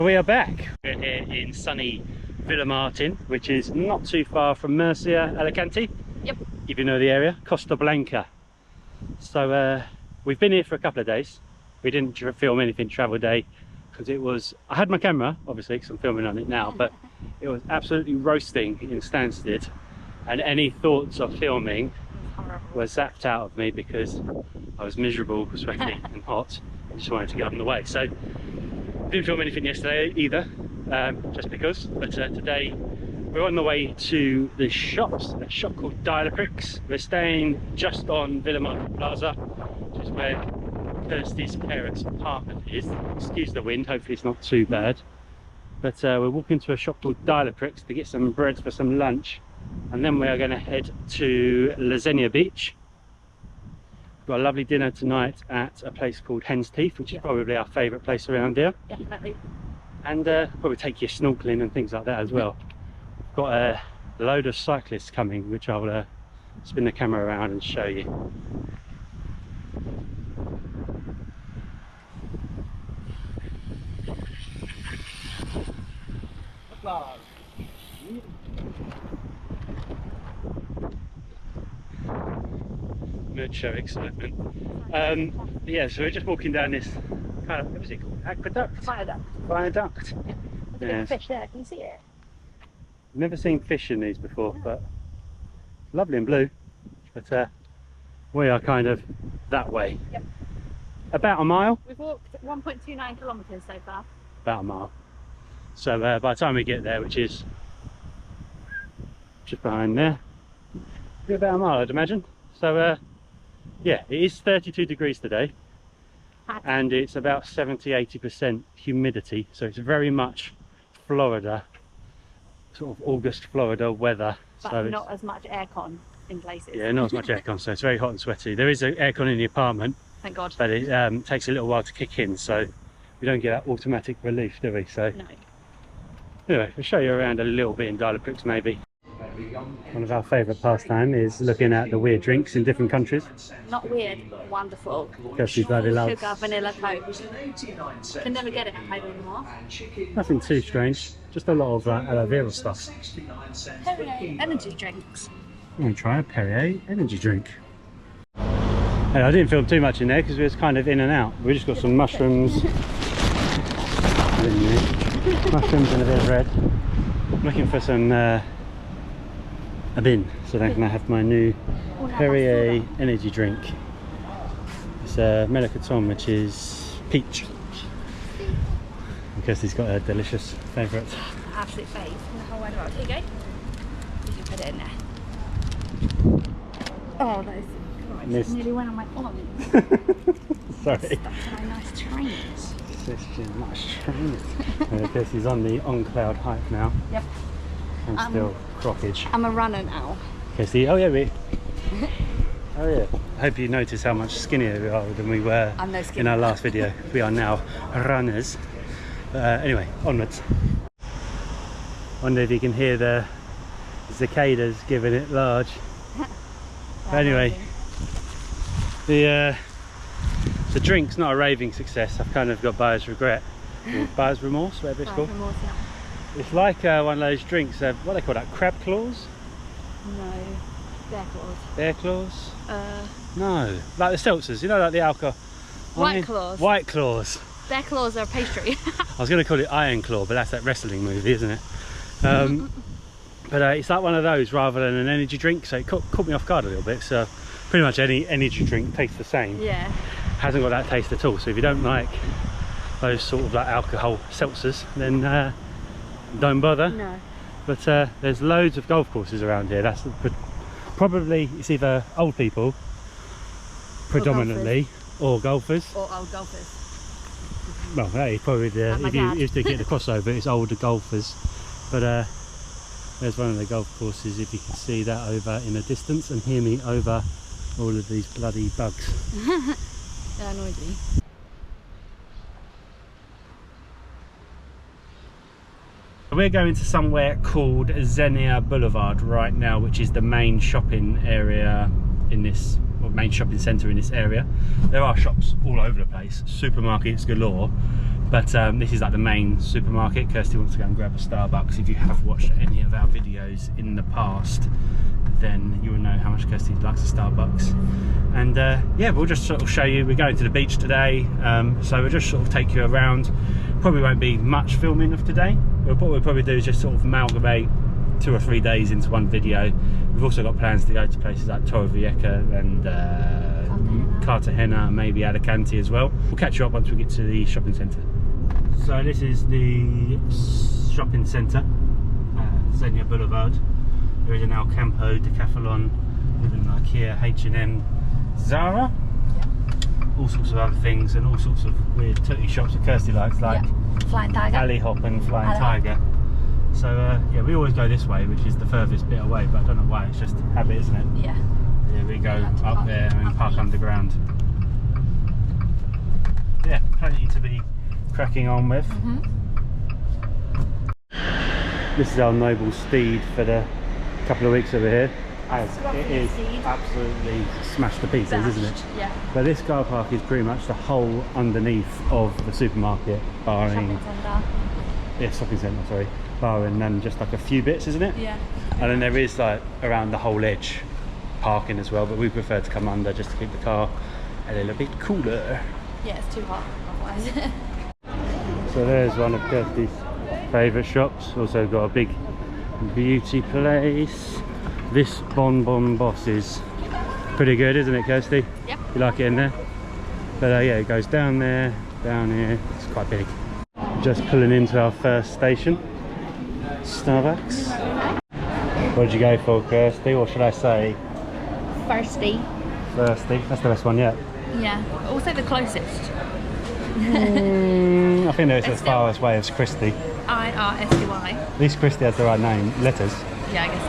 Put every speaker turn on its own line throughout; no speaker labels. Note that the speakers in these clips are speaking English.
We are back. We're here in sunny Villamartin, which is not too far from Murcia, Alicante.
Yep.
If you know the area, Costa Blanca. So we've been here for a couple of days. We didn't film anything travel day because it was, I had my camera obviously because I'm filming on it now, but it was absolutely roasting in Stansted, and any thoughts of filming were zapped out of me because I was miserable, sweaty and hot. I just wanted to get on the way. So didn't film anything yesterday either, just because. But today we're on the way to the shops, a shop called Dialaprix. We're staying just on Villamartin Plaza, which is where Kirsty's parents' apartment is. Excuse the wind, hopefully it's not too bad. But we're walking to a shop called Dialaprix to get some bread for some lunch, and then we are going to head to La Xenia Beach. We've got a lovely dinner tonight at a place called Hen's Teeth, which is probably our favourite place around here.
Definitely.
And probably take you snorkeling and things like that as well. We've got a load of cyclists coming, which I'll spin the camera around and show you. Mucho excitement. Yeah, so we're just walking down this kind of, what was it called? Aqueduct? Viaduct.
There's a big fish there, can you see it?
Never seen fish in these before, but lovely and blue. But we are kind of that way.
Yep.
About a mile.
We've walked 1.29 kilometres so far.
About a mile. So by the time we get there, which is just behind there, be about a mile, I'd imagine. So yeah, it is 32 degrees today, and it's about 70–80% humidity, so it's very much Florida, sort of August Florida weather.
But
so
not as much aircon in places.
Yeah, not as much aircon, so it's very hot and sweaty. There is an aircon in the apartment,
thank God,
but it takes a little while to kick in, so we don't get that automatic relief, do we? So
no.
Anyway, we'll show you around a little bit in Dialaprix maybe. One of our favourite pastime is looking at the weird drinks in different countries.
Not weird, wonderful.
Kirsty bloody loves.
Sugar, vanilla, Coke. Can never get it at home anymore.
Nothing too strange, just a lot of aloe vera stuff.
Perrier energy drinks.
I'm going to try a Perrier energy drink. And I didn't film too much in there because we was kind of in and out. We just got some mushrooms. Mushrooms and a bit of bread. I'm looking for some a bin, so then can I have my new Perrier energy drink. It's a Melicoton, which is peach. I guess he's got a delicious favourite.
Absolute fave in the whole wide world. Here you go. You can put it in there. Oh, that is
Missed.
nearly went on my arm.
Sorry.
Stuck to my nice trainers.
Nice trainers. I guess he's on the on cloud hike now.
Yep.
And still crockage.
I'm a runner now.
Kirsty, oh yeah, oh yeah. I hope you notice how much skinnier we are than we were in our last video. We are now runners. Anyway, onwards. Wonder if you can hear the cicadas giving it large. But anyway, the drink's not a raving success. I've kind of got buyer's regret, or buyer's remorse, whatever it's called.
Remorse, yeah.
It's like one of those drinks, what do they call that, crab claws?
No, bear claws.
Bear claws?
No,
like the seltzers, you know, like the alcohol.
White claws.
White claws.
Bear claws are a pastry.
I was going to call it Iron Claw, but that's that wrestling movie, isn't it? But it's like one of those rather than an energy drink, so it caught me off guard a little bit. So pretty much any energy drink tastes the same.
Yeah.
Hasn't got that taste at all. So if you don't like those sort of like alcohol seltzers, then don't bother.
No.
But there's loads of golf courses around here. That's probably, it's either old people predominantly, or golfers.
Or old golfers.
Well, that is probably the,
like
if you used to get the crossover, it's older golfers. But there's one of the golf courses, if you can see that over in the distance and hear me over all of these bloody bugs.
They're noisy.
We're going to somewhere called Xenia Boulevard right now, which is the main shopping area in this, or main shopping centre in this area. There are shops all over the place, supermarkets galore, But this is like the main supermarket. Kirsty wants to go and grab a Starbucks. If you have watched any of our videos in the past, then you will know how much Kirsty likes a Starbucks. And yeah, we'll just sort of show you. We're going to the beach today, so we'll just sort of take you around. Probably won't be much filming of today. What we'll probably do is just sort of amalgamate 2 or 3 days into one video. We've also got plans to go to places like Torrevieja and Cartagena, maybe Alicante as well. We'll catch you up once we get to the shopping centre. So this is the shopping centre, Xenia Boulevard. There is an El Campo, Decathlon, even IKEA, H&M, Zara, all sorts of other things, and all sorts of weird tutty shops that Kirsty likes, like
Flying Tiger,
Alley Hop and Flying Tiger. So yeah, we always go this way, which is the furthest bit away, but I don't know why, it's just habit, isn't it?
Yeah.
Here we go, up there and park underground. Yeah, plenty to be cracking on with. This is our noble steed for the couple of weeks over here. As it is absolutely smashed to pieces, isn't it?
Yeah.
But this car park is pretty much the whole underneath of the supermarket, barring shopping centre, sorry, barring then just like a few bits, isn't it?
Yeah.
And then there is like around the whole edge parking as well, but we prefer to come under just to keep the car a little bit cooler.
Yeah, it's too hot otherwise.
So there's one of Kirsty's favourite shops. Also got a big beauty place. This Bon Bon Boss is pretty good, isn't it, Kirsty?
Yep.
You like it in there? But yeah, it goes down there, down here. It's quite big. Just pulling into our first station, Starbucks. What did you go for, Kirsty? Or should I say?
Thirsty.
Thirsty. That's the best one yet.
Yeah. Also the closest.
I think it's as far away as Christy.
IRSTY.
At least Christy has the right name, letters.
Yeah, I guess so.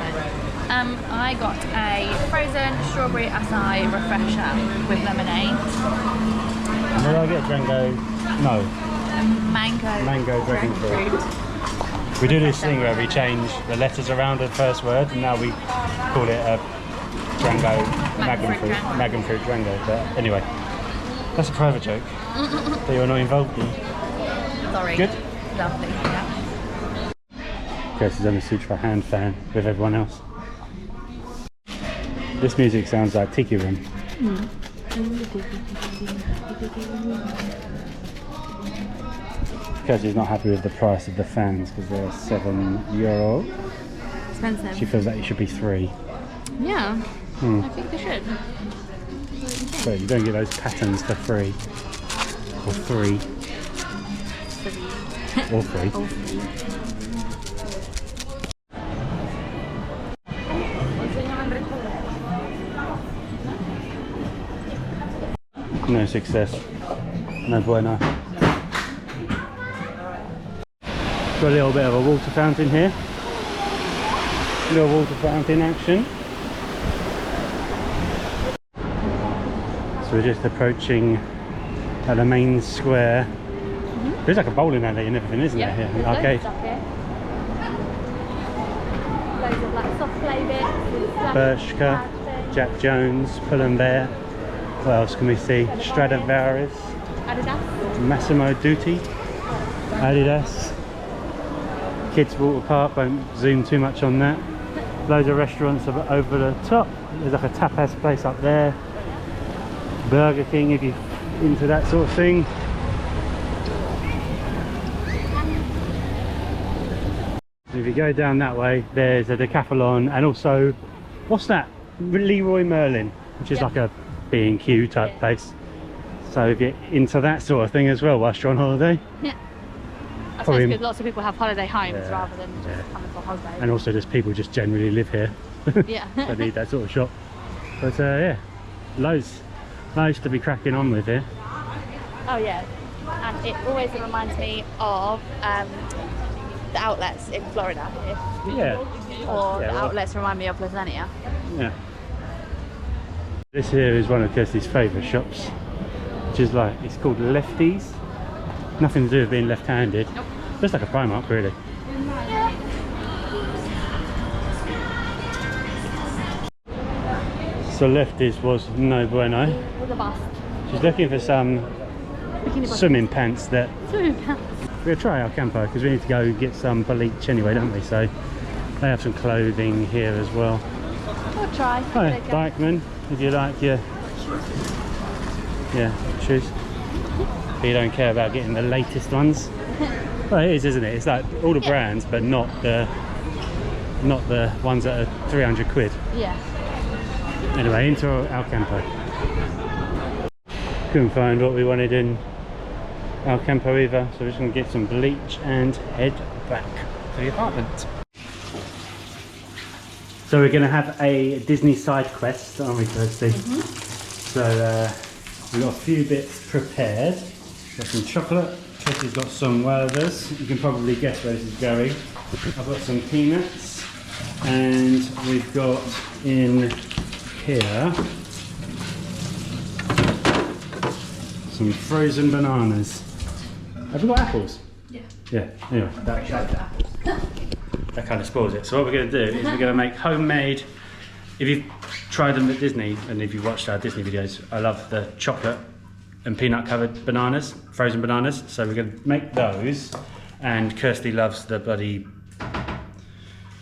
I got a frozen strawberry acai refresher with lemonade.
And did I get Django? No.
Mango
dragon fruit. We do this thing where we change the letters around the first word, and now we call it a Django Magnum fruit Django. But anyway, that's a private joke that you're not involved in.
Sorry.
Good?
Lovely, yeah.
Kirsty's on a suit for a hand fan with everyone else. This music sounds like Tiki Room. Kirsty's not happy with the price of the fans because they're €7.
Expensive.
She feels like it should be $3.
Yeah, I think they should.
But you don't get those patterns for free. Or free. Or free.
All free.
No success. No bueno. Got a little bit of a water fountain here. Little water fountain action. So we're just approaching the main square. There's like a bowling alley and everything, isn't there? Here? Okay.
Loads of like soft play bits.
Bershka, Jack Jones, Pull&Bear. What else can we see? Stradivarius,
Adidas.
Massimo Dutti, Adidas. Kids Water Park, won't zoom too much on that. Loads of restaurants over the top. There's like a tapas place up there. Burger King if you're into that sort of thing. If you go down that way, there's a Decathlon, and also, what's that? Leroy Merlin, which is like a B&Q type place. So if you're into that sort of thing as well whilst you're on holiday.
Yeah. I suppose because lots of people have holiday homes rather than just coming for holiday.
And also just people just generally live here.
Yeah.
Don't need that sort of shop. But yeah, loads to be cracking on with here.
Oh yeah. And it always reminds me of the outlets in Florida here.
Yeah.
Or the outlets remind me of Lasagna.
Yeah. This here is one of Kirsty's favourite shops, which is like, it's called Lefties. Nothing to do with being left-handed.
Nope.
Just like a Primark, really.
Yeah.
So Lefties was no bueno.
With a bus.
She's looking for some swimming pants that
Swimming pants.
we're going to try our camper because we need to go get some bleach anyway, don't we? So they have some clothing here as well.
We'll try.
Hi, bikeman, if you like your shoes. But you don't care about getting the latest ones. Well, it is, isn't it? It's like all the brands, but not the ones that are 300 quid.
Yeah.
Anyway, into our camper. Couldn't find what we wanted in our camper either, so we're just going to get some bleach and head back to the apartment. So we're going to have a Disney side quest, aren't we, Kirsty? So we've got a few bits prepared. Got some chocolate. Kirsty's got some Werther's. You can probably guess where this is going. I've got some peanuts, and we've got in here some frozen bananas. Have we got apples? Yeah. Yeah. Anyway, that kind of spoils it. So what we're going to do is we're going to make homemade. If you've tried them at Disney and if you've watched our Disney videos, I love the chocolate and peanut covered bananas, frozen bananas. So we're going to make those, and Kirsty loves the bloody,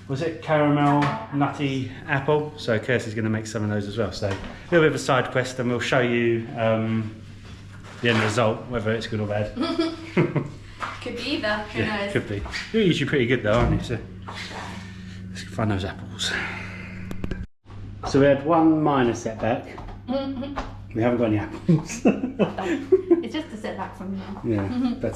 was it caramel nutty apple? So Kirsty's going to make some of those as well. So a little bit of a side quest, and we'll show you the end result, whether it's good or bad.
Could be either, who knows?
Could be. You're usually pretty good though, aren't you? So let's find those apples. So we had one minor setback. We haven't got any apples.
It's just a setback from you.
Yeah, but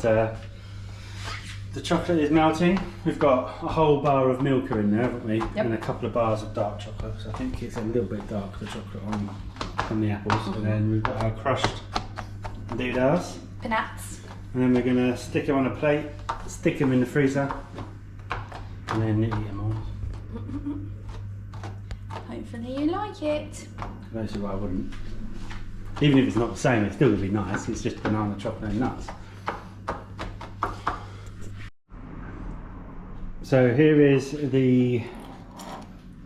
the chocolate is melting. We've got a whole bar of Milka in there, haven't we? Yep. And a couple of bars of dark chocolate. So I think it's a little bit dark, the chocolate on the apples. And then we've got our crushed doodahs.
Peanuts.
And then we're going to stick them on a plate, stick them in the freezer, and then eat them all.
Hopefully you like it.
That's why I wouldn't. Even if it's not the same, it's still going to be nice. It's just banana, chocolate and nuts. So here is the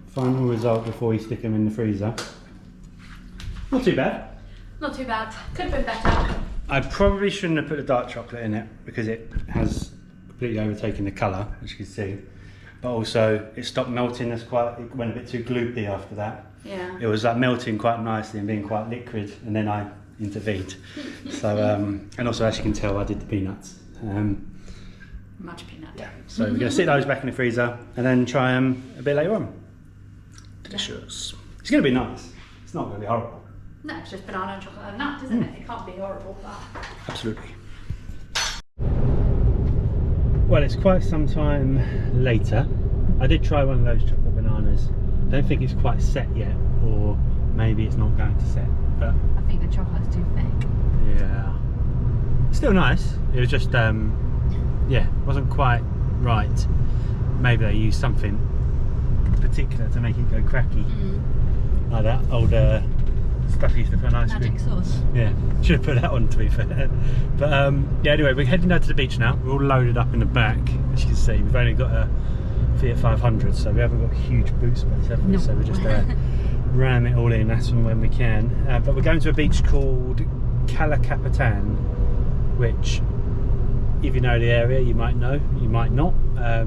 final result before you stick them in the freezer. Not too bad.
Not too bad. Could have been better.
I probably shouldn't have put the dark chocolate in it because it has completely overtaken the colour, as you can see. But also it stopped melting. It went a bit too gloopy after that. Yeah. It was like melting quite nicely and being quite liquid, and then I intervened. So and also, as you can tell, I did the peanuts.
Much peanut.
Yeah. So we're going to stick those back in the freezer and then try them a bit later on. Delicious. It's going to be nice. It's not going to be horrible.
No, it's just banana and chocolate and nut, isn't it? It can't be horrible. But...
Absolutely. Well, it's quite some time later. I did try one of those chocolate bananas. I don't think it's quite set yet, or maybe it's not going to set. But
I think the chocolate's too thick.
Yeah. Still nice. It was just, yeah, wasn't quite right. Maybe they used something particular to make it go cracky. Like that old stuff you used to put on ice cream.
Magic sauce.
Yeah, should have put that on, to be fair. But yeah, anyway, we're heading down to the beach now. We're all loaded up in the back, as you can see. We've only got a Fiat 500, so we haven't got huge boot space, have we? No. So we just ram it all in as and when we can. But we're going to a beach called Cala Capitan, which, if you know the area, you might know, you might not.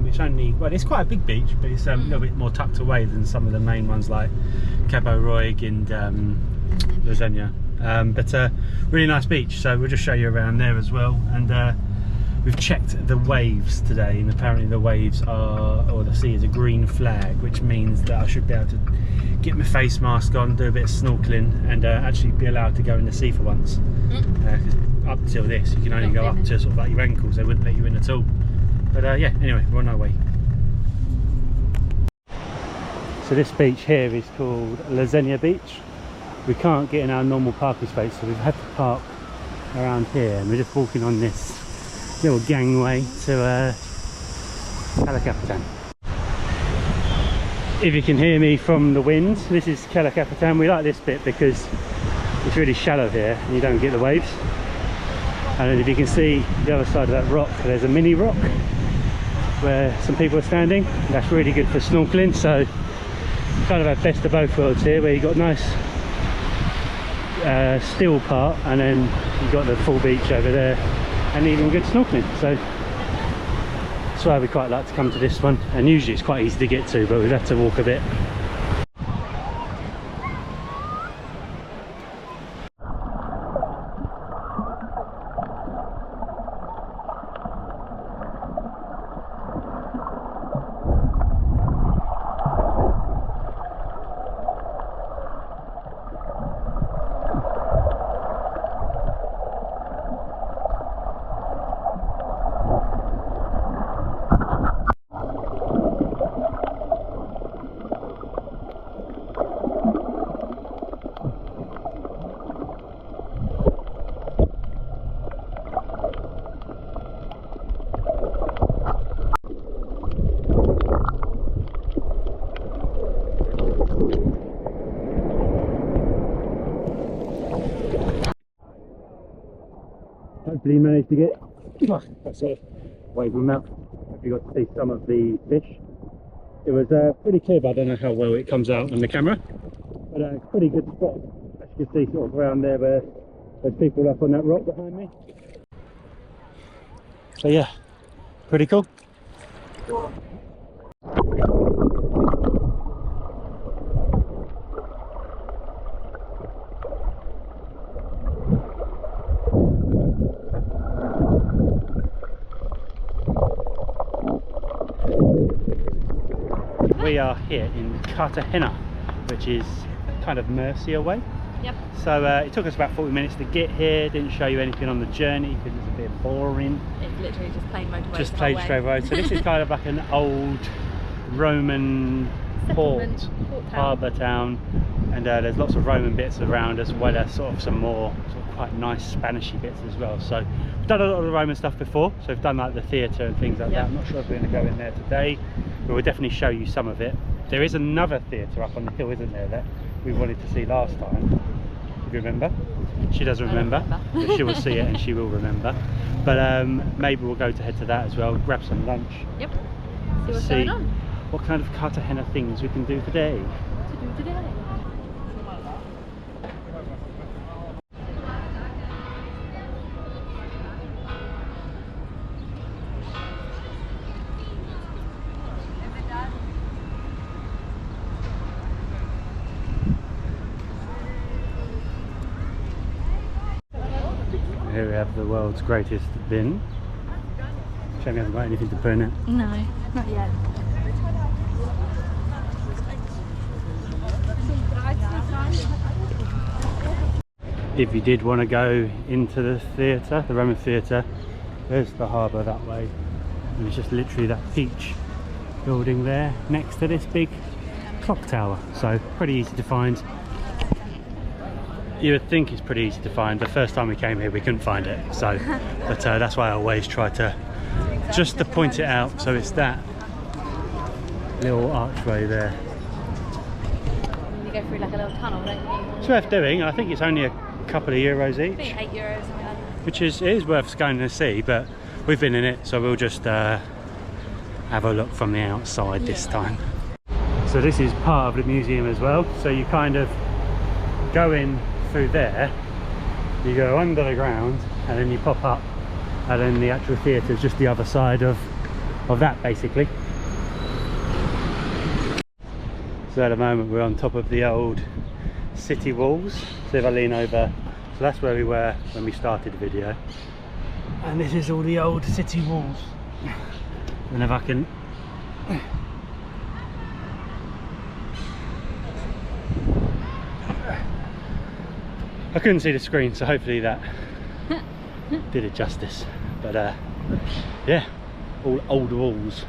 It's only, well, it's quite a big beach, but it's a little bit more tucked away than some of the main ones like Cabo Roig and Lasagna. But really nice beach, so we'll just show you around there as well. And we've checked the waves today, and apparently the waves are, or the sea is a green flag, which means that I should be able to get my face mask on, do a bit of snorkeling, and actually be allowed to go in the sea for once. Up till this, you can only go up to sort of like your ankles. They wouldn't let you in at all. But yeah, anyway, we're on our way. So this beach here is called Lasagna Beach. We can't get in our normal parking space, so we've had to park around here, and we're just walking on this little gangway to Cala Capitan. If you can hear me from the wind, this is Cala Capitan. We like this bit because it's really shallow here and you don't get the waves. And if you can see the other side of that rock, there's a mini rock where some people are standing. That's really good for snorkeling, so you kind of have best of both worlds here, where you've got nice still part, and then you've got the full beach over there, and even good snorkeling. So that's why we quite like to come to this one, and usually it's quite easy to get to, but we've had to walk a bit. Hopefully you managed to get wave them out. Hope you got to see some of the fish. It was pretty clear, but I don't know how well it comes out on the camera. But it's a pretty good spot. As you can see, sort of around there where there's people up on that rock behind me. So yeah, pretty cool. We are here in Cartagena, which is kind of Murcia way.
Yep.
So it took us about 40 minutes to get here. Didn't show you anything on the journey because it's a bit boring.
It's literally just plain motorway.
Just plain straight road. So this is kind of like an old Roman port harbour town, and there's lots of Roman bits around, as well as sort of some more sort of quite nice Spanishy bits as well. So we've done a lot of the Roman stuff before, so we've done like the theatre and things like that. I'm not sure if we're going to go in there today, but we'll definitely show you some of it. There is another theatre up on the hill, isn't there, that we wanted to see last time, if you remember. She doesn't remember, but she will see it and she will remember. But maybe we'll go to head to that as well, grab some lunch.
Yep. See what's going on.
What kind of Cartagena things we can do today. Here we have the world's greatest bin. Shame we haven't got anything to put in it.
No, not yet.
If you did want to go into the theatre, the Roman theatre, there's the harbour that way. And it's just literally that peach building there next to this big clock tower. So pretty easy to find. You would think it's pretty easy to find, but first time we came here we couldn't find it. So, but that's why I always try to just to point it out. So it's that little archway there.
You go through like a little tunnel, don't you?
It's worth doing. I think it's only a couple of euros each.
I think €8 something like that.
Which is, it is worth going to see, but we've been in it, so we'll just have a look from the outside this time. So this is part of the museum as well. So you kind of go in through there, you go under the ground, and then you pop up, and then the actual theatre is just the other side of that basically. So at the moment we're on top of the old city walls. So if I lean over, so that's where we were when we started the video, and this is all the old city walls. And if I can I couldn't see the screen, so hopefully that did it justice. But yeah, all old walls.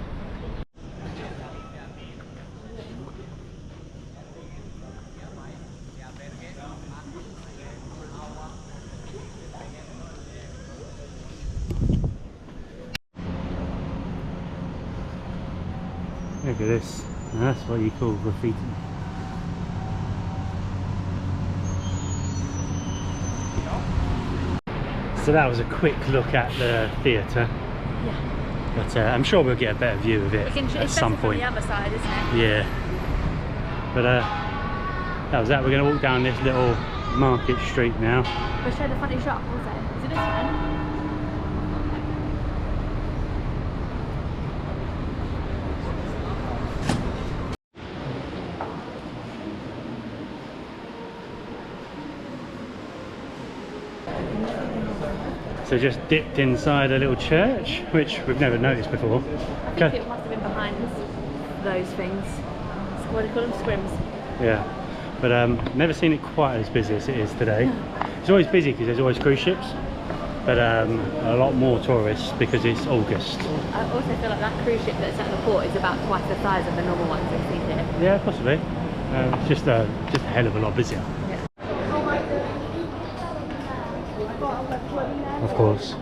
Look at this. Now that's what you call graffiti. So that was a quick look at the theatre. Yeah. But I'm sure we'll get a better view of it at some point.
It's the other side, isn't it?
Yeah. But that was that. We're going to walk down this little Market Street now.
We'll show the funny shop, was it? Is it this one?
So just dipped inside a little church, which we've never noticed before.
I think it must have been behind those things. What do you call them? Scrims.
Yeah, but never seen it quite as busy as it is today. It's always busy because there's always cruise ships, but a lot more tourists because it's August.
I also feel like that cruise ship that's at the port is about twice the size of the normal ones we've seen here.
Yeah, possibly. It's just a hell of a lot busier. Of course.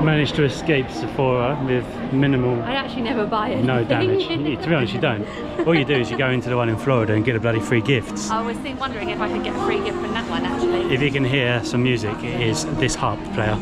Managed to escape Sephora with minimal.
I actually never buy anything.
No damage. To be honest, you don't. All you do is you go into the one in Florida and get a bloody free gifts.
I was wondering if I could get a free gift from that one actually.
If you can hear some music, it is this harp player.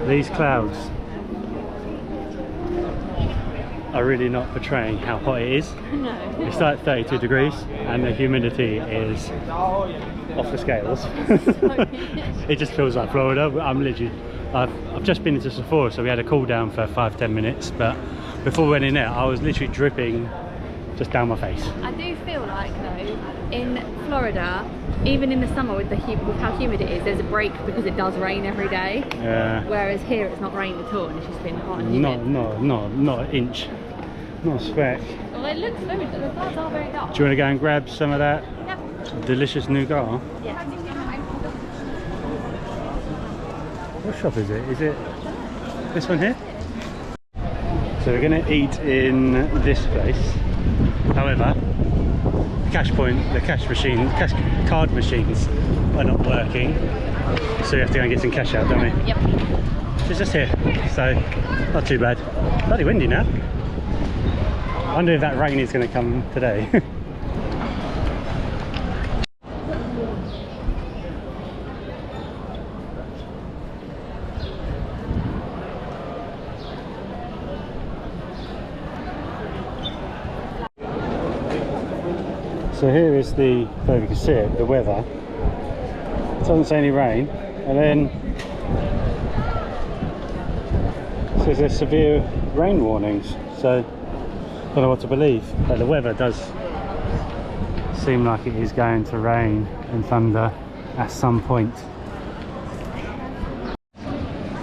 These clouds are really not portraying how hot it is.
No.
It's like 32 degrees and the humidity is off the scales. It just feels like Florida. I've just been into Sephora, so we had a cool down for 5-10 minutes, but before we went in there I was literally dripping just down my face.
I do feel like though, in Florida, even in the summer with how humid it is, there's a break because it does rain every day.
Yeah.
Whereas here it's not raining at all and it's just been hot and humid.
Not an inch. Not a speck.
Well, it looks very, the clouds are very dark.
Do you want to go and grab some of that
Yep.
delicious nougat?
Yeah.
What shop is it? Is it this one here? So we're going to eat in this place. However, cash card machines are not working, so we have to go and get some cash out, don't we?
Yep.
It's just here, so not too bad. Bloody windy now. I wonder if that rain is going to come today. So here is the, if you can see it, the weather. It doesn't say any rain, and then it says there's severe rain warnings, so I don't know what to believe, but the weather does seem like it is going to rain and thunder at some point.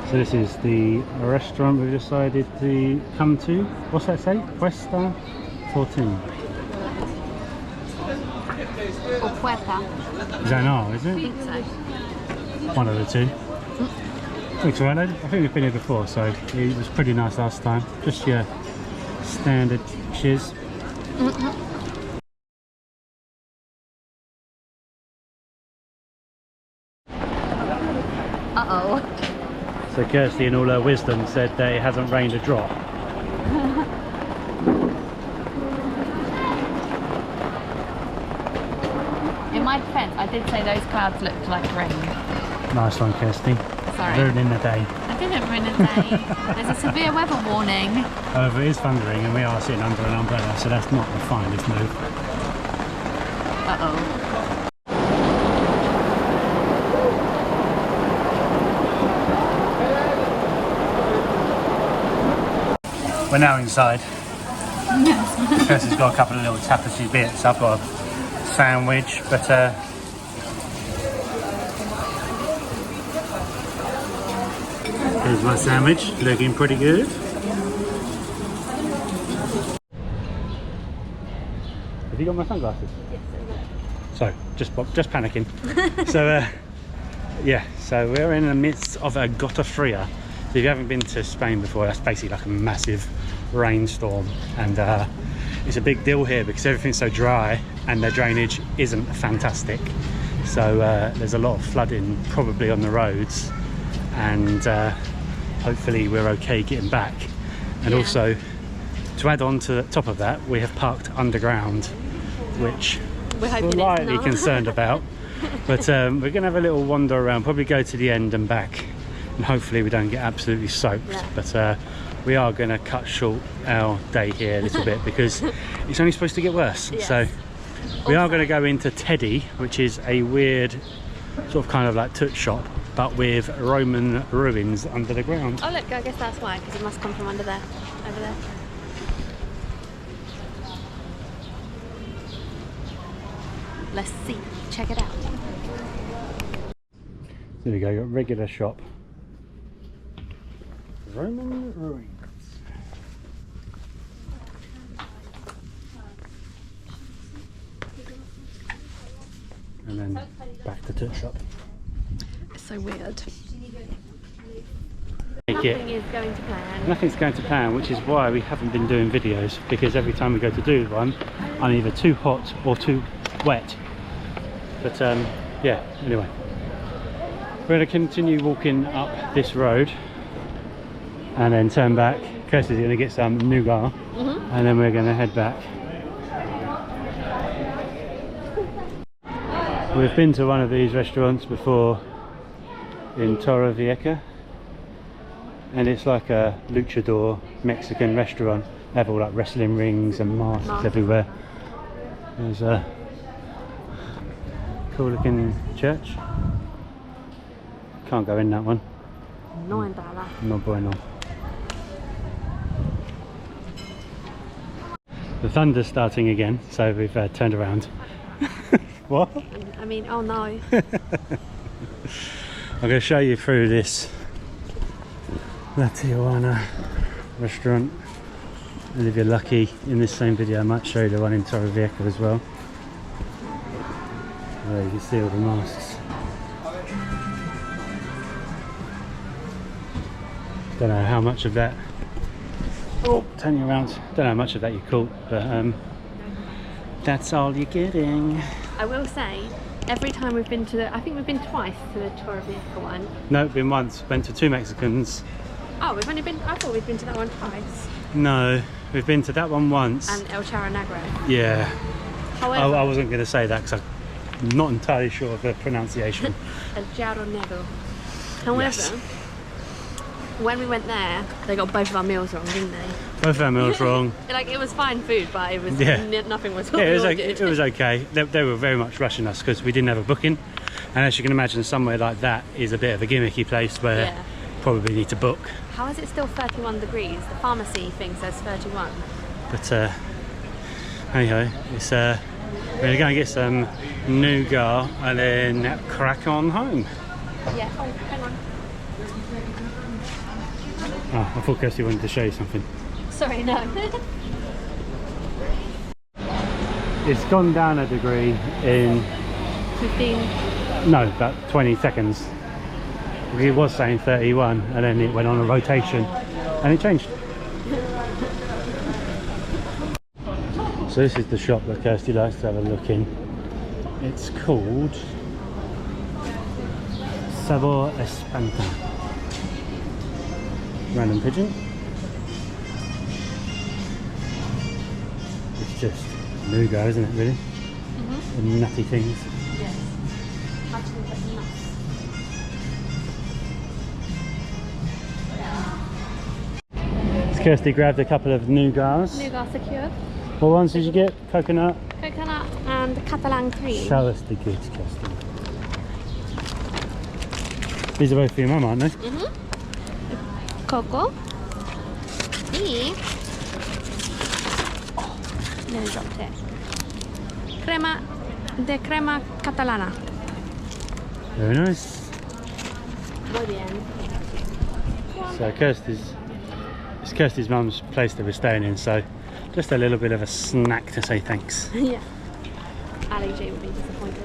So this is the restaurant we've decided to come to. What's that say? Puesta 14.
Or Puerta.
Is that an R, is it?
I think so.
One of the two. Looks alright, I think we've been here before, so it was pretty nice last time. Just your standard shiz.
Uh-oh.
So Kirsty in all her wisdom said that it hasn't rained a drop.
In my defence, I did say those clouds looked like rain.
Nice one, Kirsty.
Sorry.
Ruining the day.
I didn't ruin the day. There's a severe weather warning.
However, it is thundering and we are sitting under an umbrella, so that's not the finest move.
Uh-oh.
We're now inside. Kirsty's got a couple of little tapestry bits. I've got a sandwich, but here's my sandwich, looking pretty good. Have you got my sunglasses?
Yes,
Sorry, just panicking. So yeah, so we're in the midst of a gota fria. So if you haven't been to Spain before, that's basically like a massive rainstorm, and it's a big deal here because everything's so dry and the drainage isn't fantastic. So there's a lot of flooding probably on the roads, and hopefully we're okay getting back. And also, to add on to the top of that, we have parked underground, which
we're
slightly concerned about. But we're gonna have a little wander around, probably go to the end and back, and hopefully we don't get absolutely soaked. But we are going to cut short our day here a little bit because it's only supposed to get worse. So we are going to go into Teddy, which is a weird sort of kind of like tut shop, but with Roman ruins under the ground.
Oh look, I guess that's why, because it must come from under there, over there. Let's see, check it out.
There we go, got regular shop. Roman ruins. And then back to tut shop.
It's so weird.
Nothing
is going to plan.
Nothing's going to plan, which is why we haven't been doing videos, because every time we go to do one, I'm either too hot or too wet. But yeah, anyway. We're going to continue walking up this road and then turn back. Kirsty's going to get some nougat, and then we're going to head back. We've been to one of these restaurants before in Torrevieja, and it's like a luchador Mexican restaurant. They have all like wrestling rings and masks everywhere. There's a cool looking church. Can't go in that one.
No entrada.
No bueno. The thunder's starting again, so we've turned around. What?
I mean, oh no.
I'm going to show you through this La Tijuana restaurant, and if you're lucky in this same video I might show you the one in Torrevieja as well. There you can see all the masks. Don't know how much of that, oh, turn you around, don't know how much of that you caught, but that's all you're getting.
I will say, every time we've been to the, I think we've been twice to the Torrevieja one.
No, been once, went to two Mexicans.
Oh, we've only been, I thought we'd been to that one twice.
No, we've been to that one once.
And El Charro Negro.
Yeah.
However,
I wasn't going to say that because I'm not entirely sure of the pronunciation.
El Charro Negro. However,
Yes.
When we went there, they got both of our meals wrong, didn't they?
Both of our meals wrong.
Like, it was fine food, but it was nothing was
Yeah, it was okay. They were very much rushing us because we didn't have a booking, and as you can imagine, somewhere like that is a bit of a gimmicky place where you probably need to book.
How is it still 31 degrees? The pharmacy thing says 31.
But anyhow, it's we're gonna go and get some nougat and then crack on home.
Yeah. Oh, hang on.
Oh, I thought Kirsty wanted to show you something.
Sorry, no.
It's gone down a degree in
15.
no, about 20 seconds. It was saying 31 and then it went on a rotation and it changed. So this is the shop that Kirsty likes to have a look in. It's called Sabor Espanta. Random pigeon. It's just nougat, isn't it, really? The nutty things.
Yes. Absolutely nuts.
So Kirsty grabbed a couple of nougats.
Nougat secured.
What ones did you get? Coconut?
Coconut and Catalan cream.
Show us the goods, Kirsty. These are both for your mum, aren't they?
Coco. Y... Nearly dropped it. Crema de crema catalana.
Very nice.
Muy bien.
So it's Kirsty's mum's place that we're staying in, so just a little bit of a snack to say thanks.
Yeah. Ali J would be disappointed.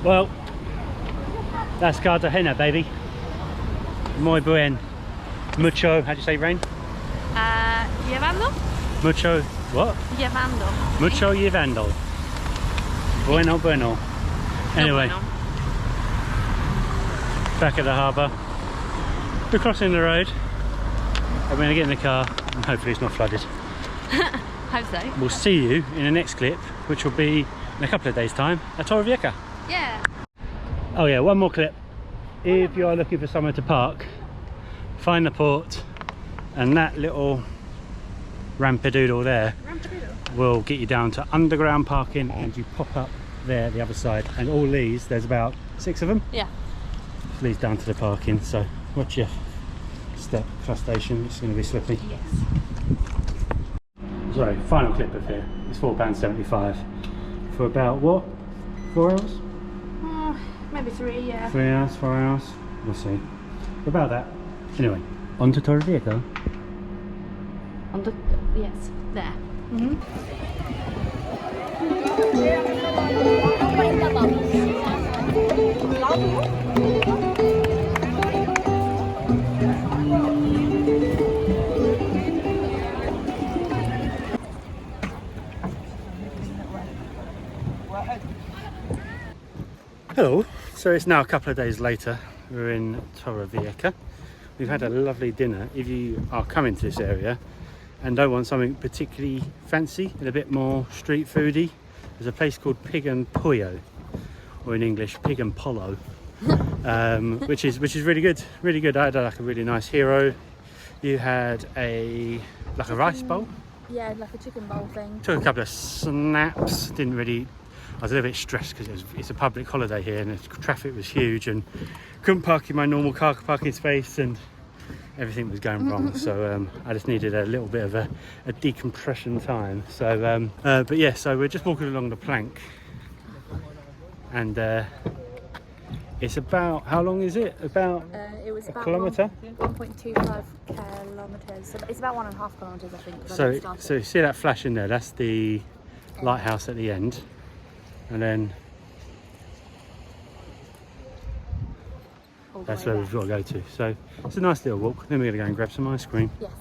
Well, that's Cartagena, baby. Muy buen. Mucho, how do you say rain?
Llevando?
Mucho, what?
Llevando.
Mucho llevando. Bueno, bueno. Anyway,
No bueno.
back at the harbour. We're crossing the road. I'm going to get in the car and hopefully it's not flooded.
Hope so.
We'll see you in the next clip, which will be in a couple of days' time at Torrevieja.
Yeah.
Oh yeah, one more clip. If you are looking for somewhere to park, find the port, and that little rampadoodle there will get you down to underground parking, and you pop up there the other side, and all these, there's about 6 of them.
Yeah.
This leads down to the parking, so watch your step, crustacean, it's going to be slippy.
Yes.
Sorry, final clip of here. It's £4.75 for about what? 4 hours?
Maybe 3, yeah.
3 hours, 4 hours? We'll see. About that. Anyway, on to Torrevieja.
On the, yes, there.
Hello, so it's now a couple of days later. We're in Torrevieja. We've had a lovely dinner. If you are coming to this area and don't want something particularly fancy and a bit more street foody, there's a place called Pig and Pollo, or in English Pig and Polo, which is really good, really good. I had like a really nice hero. You had a rice bowl.
Yeah, like a chicken bowl thing.
Took a couple of snaps. Didn't really. I was a little bit stressed because it's a public holiday here and the traffic was huge and couldn't park in my normal car parking space and everything was going wrong. So I just needed a little bit of a decompression time. So, but yeah, so we're just walking along the plank and it's about, how long is it? About
it was about
kilometre?
1.25 kilometres. So it's about 1.5 kilometres, I think.
So you see that flash in there? That's the lighthouse at the end. And then that's where we've got to go to. So it's a nice little walk. Then we're going to go and grab some ice cream.
Yes.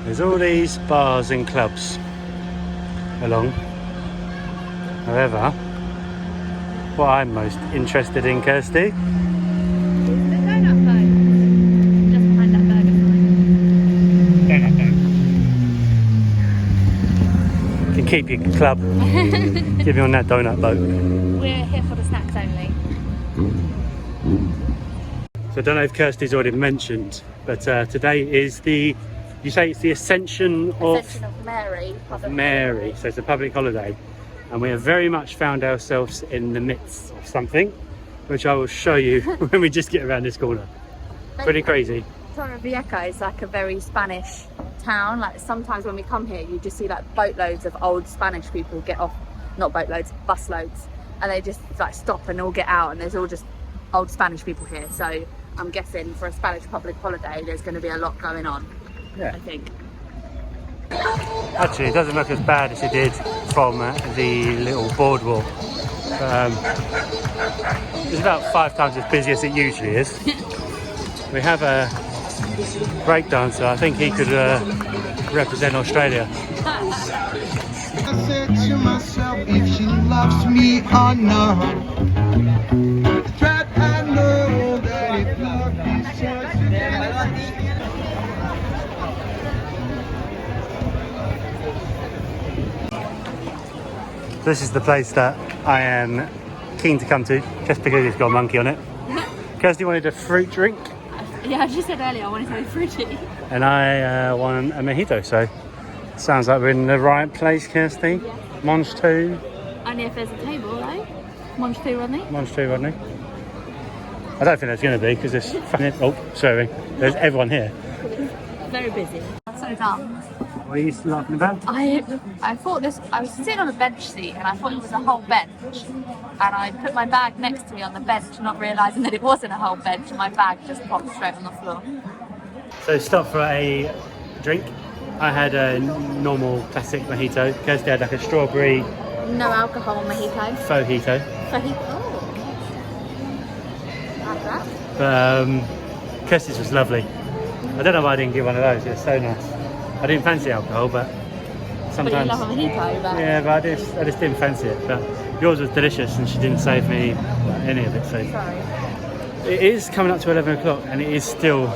There's all these bars and clubs along. However, what I'm most interested in, Kirsty,
The donut phone. Just behind that burger sign.
donut phone. You can keep your club. Give me on that donut boat.
We're here for the snacks only.
So I don't know if Kirsty's already mentioned, but today is you say it's the Ascension
Ascension of Mary.
Mary. So it's a public holiday. And we have very much found ourselves in the midst of something, which I will show you when we just get around this corner. Pretty crazy.
Torrevieja is like a very Spanish town. Like sometimes when we come here, you just see like boatloads of old Spanish people get off, not boatloads, busloads, and they just like stop and all get out, and there's all just old Spanish people here. So I'm guessing for a Spanish public holiday, there's going to be a lot going on.
Yeah.
I think.
Actually, it doesn't look as bad as it did from the little boardwalk. It's about 5 times as busy as it usually is. We have a breakdancer. I think he could represent Australia.
I said to myself, if she loves me or not. That I know that if love is such
This is the place that I am keen to come to, just because it's got a monkey on it. Kirsty wanted a fruit drink.
Yeah, I just said earlier I wanted something fruity.
And I want a mojito, so sounds like we're in the right place, Kirsty.
Yeah.
Monge 2.
Only if there's a table, though. Monge 2, Rodney.
Monge 2, Rodney. I don't think there's going to be, because there's sorry, there's everyone here.
Very busy. So dumb.
What are you laughing about?
I thought I was sitting on a bench seat and I thought it was a whole bench, and I put my bag next to me on the bench, not realising that it wasn't a whole bench, and my bag just popped straight on the floor.
So stop for a drink. I had a normal classic mojito. Kirsty had like a strawberry
No alcohol mojito.
fojito.
Oh. Like that.
But Kirsty's was lovely. I don't know why I didn't get one of those. It was so nice. I didn't fancy alcohol, but sometimes.
But you love a mojito, but...
Yeah, but I just didn't fancy it. But yours was delicious, and she didn't save me any of it. So
Sorry.
it is coming up to 11 o'clock, and it is still.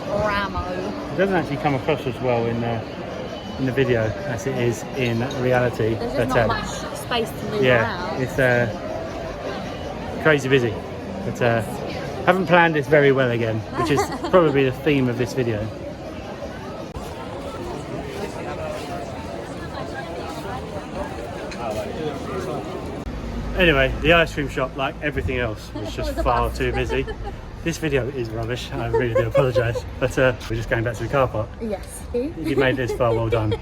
Ramo.
It doesn't actually come across as well in the video as it is in reality.
There's just not much space to move around.
It's crazy busy. But haven't planned this very well again, which is probably the theme of this video. Anyway, the ice cream shop, like everything else, was just far too busy. This video is rubbish, I really do apologise, but we're just going back to the car park.
Yes.
If you made this far, well done.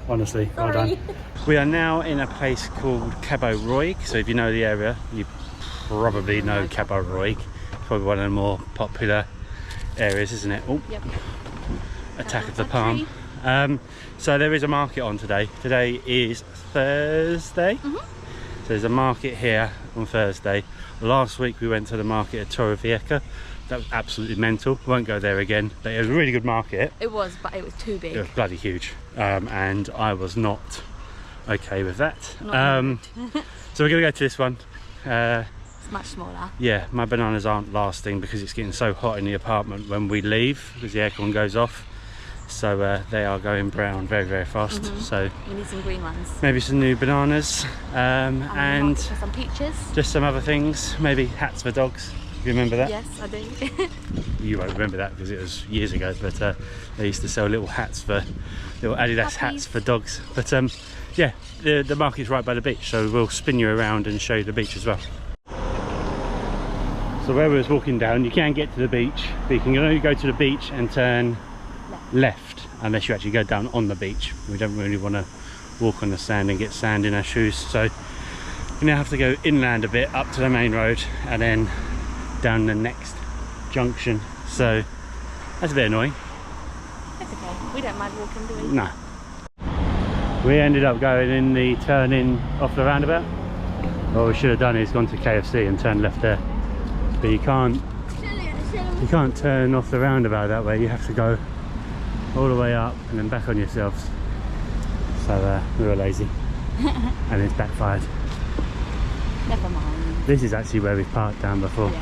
Honestly, well done. We are now in a place called Cabo Roig, so if you know the area, you probably know Cabo Roig. It's probably one of the more popular areas, isn't it? Oh,
Yep.
Attack of the Palm. So there is a market on today. Today is Thursday. So there's a market here on Thursday. Last week we went to the market at Torrevieja. That was absolutely mental. Won't go there again, but it was a really good market.
It was, but it was too big.
It was bloody huge, and I was not okay with that. So we're gonna go to this one.
It's much smaller.
Yeah, my bananas aren't lasting because it's getting so hot in the apartment when we leave because the aircon goes off. So they are going brown very, very fast. So
We need some green ones.
maybe some new bananas, and
some peaches.
just some other things. Maybe hats for dogs. You remember that?
Yes, I do.
You won't remember that because it was years ago, but they used to sell little hats for little Adidas hats for dogs. But yeah, the market's right by the beach, so we'll spin you around and show you the beach as well. So where we was walking down, you can get to the beach, but you can only go to the beach and turn left unless you actually go down on the beach. We don't really want to walk on the sand and get sand in our shoes, so you now have to go inland a bit up to the main road and then down the next junction. So that's a bit annoying.
It's okay. We don't mind walking, do we?
No. We ended up going in the turn in off the roundabout. What we should have done is gone to KFC and turned left there. But you can't turn off the roundabout that way. You have to go all the way up and then back on yourselves. So we were lazy and it's backfired.
Never mind.
This is actually where we've parked down before.
Yeah.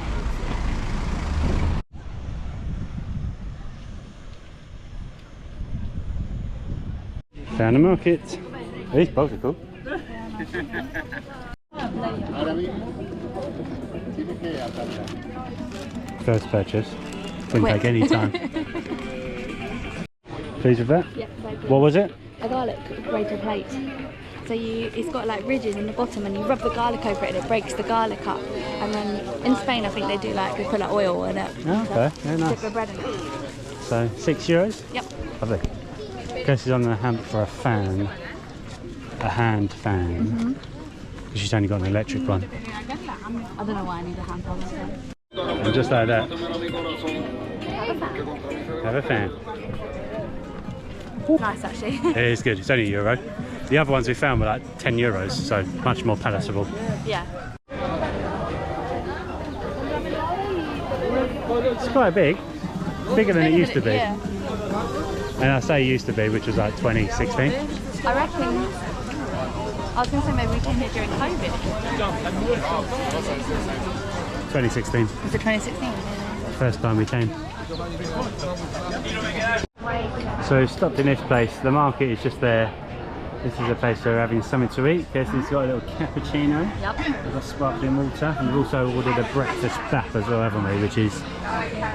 Found the market. These boats are cool. First purchase. Didn't take any time. Pleased with that?
Yeah, very good.
What was it?
A garlic grater plate. So it's got like ridges in the bottom, and you rub the garlic over it, and it breaks the garlic up. And then in Spain, I think they do they put like oil in it.
Oh, okay, yeah, nice.
Dip the bread in it.
So €6.
Yep.
Lovely. Kirsty's on the hunt for a fan, a hand fan. Because she's only got an electric one.
I don't know why I need a hand on this one.
And just like that, have a fan.
Nice actually.
It is good. It's only €1. The other ones we found were like €10, so much more palatable.
Yeah.
It's quite big, bigger than it used to be.
Yeah.
And I say used to be, which was like 2016.
I reckon. I was going to say maybe we came here during COVID.
2016.
Was it 2016?
First time we came. So stopped in this place. The market is just there. This is a place where we're having something to eat. Kirsty's got a little cappuccino.
Yep.
We've got sparkling water. And we've also ordered a breakfast bap as well, haven't we? Which is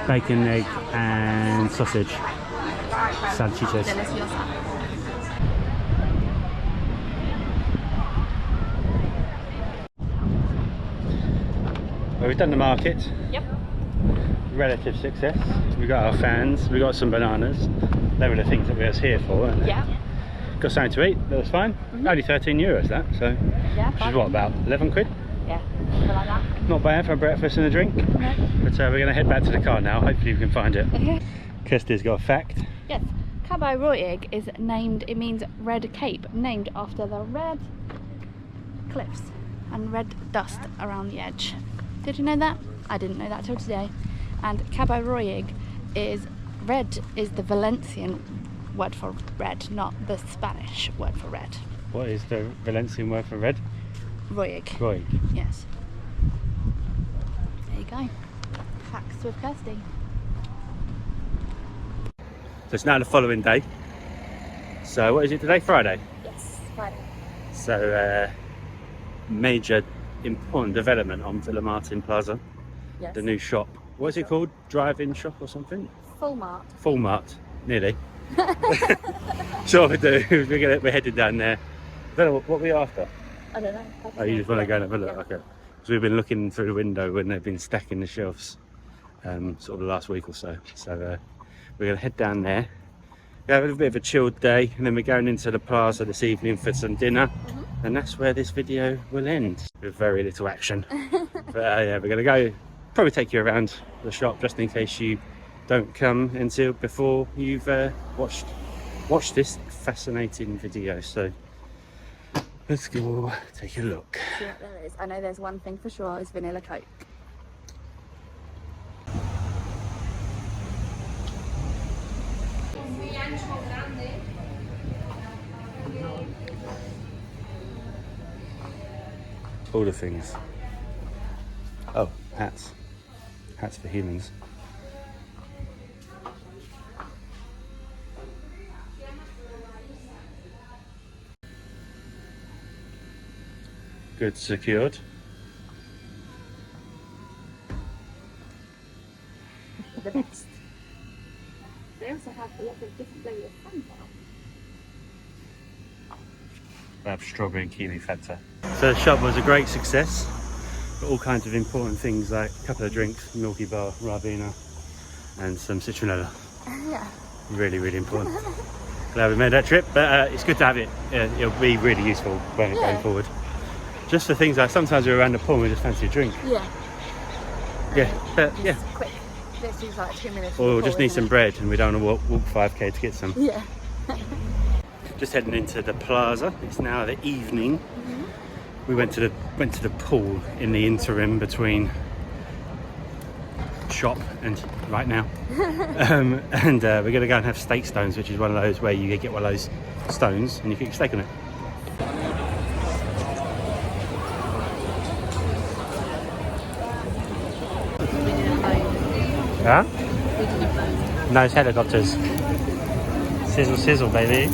bacon, egg and sausage. Salchichas.
Deliciosa.
Well, we've done the market.
Yep.
Relative success. We got our fans. We got some bananas. They were the things that we was here for, weren't they?
Yeah.
Got something to eat. That was fine. Only €13 that. So,
Yeah.
which is what, about 11 quid?
Yeah. Something like that.
Not bad for a breakfast and a drink.
Okay.
But we're going to head back to the car now. Hopefully we can find it. Kirsty's got a fact.
Yes. Cabo Roig is named, it means red cape, named after the red cliffs and red dust around the edge. Did you know that? I didn't know that till today. And Cabo Roig is red, is the Valencian word for red, not the Spanish word for red.
What is the Valencian word for red?
Roig.
Roig.
Yes. There you go. Facts with Kirsty.
So it's now the following day. So what is it today? Friday.
Yes, Friday.
So major important development on Villamartin Plaza.
Yes.
The new shop. What is it called? Drive-in shop or something?
Full Mart.
Full Mart. Nearly. Sure we do. We're headed down there. I don't know what we're after.
I don't know.
Oh, you just want to go and have a look?
Yeah.
Okay. So we've been looking through the window when they've been stacking the shelves sort of the last week or so. So we're going to head down there. We have a bit of a chilled day, and then we're going into the plaza this evening for some dinner. And that's where this video will end, with very little action. But yeah, we're going to go, probably take you around the shop just in case you don't come until before you've watched this fascinating video. So let's go take a look.
See what there is. I know there's one thing for sure, is vanilla Coke.
All the things. Oh, hats. Hats for humans. Goods secured.
The best. They also have a lot of different flavours of Fanta.
We have strawberry and kiwi Fanta. So the shop was a great success. Got all kinds of important things like a couple of drinks, Milky Bar, Ravina, and some citronella.
Yeah.
Really, really important. Glad we made that trip, but it's good to have it. It'll be really useful when going forward. Just for things like sometimes we're around the pool and we just fancy a drink.
Yeah.
Yeah, but yeah.
Quick. This is like 2 minutes.
Or we'll just need some bread and we don't want to walk 5k to get some.
Yeah.
Just heading into the plaza. It's now the evening. We went to the pool in the interim between shop and right now. And we're going to go and have steak stones, which is one of those where you get one of those stones and you put your steak on it. Huh? Nice helicopters. Sizzle, sizzle, baby.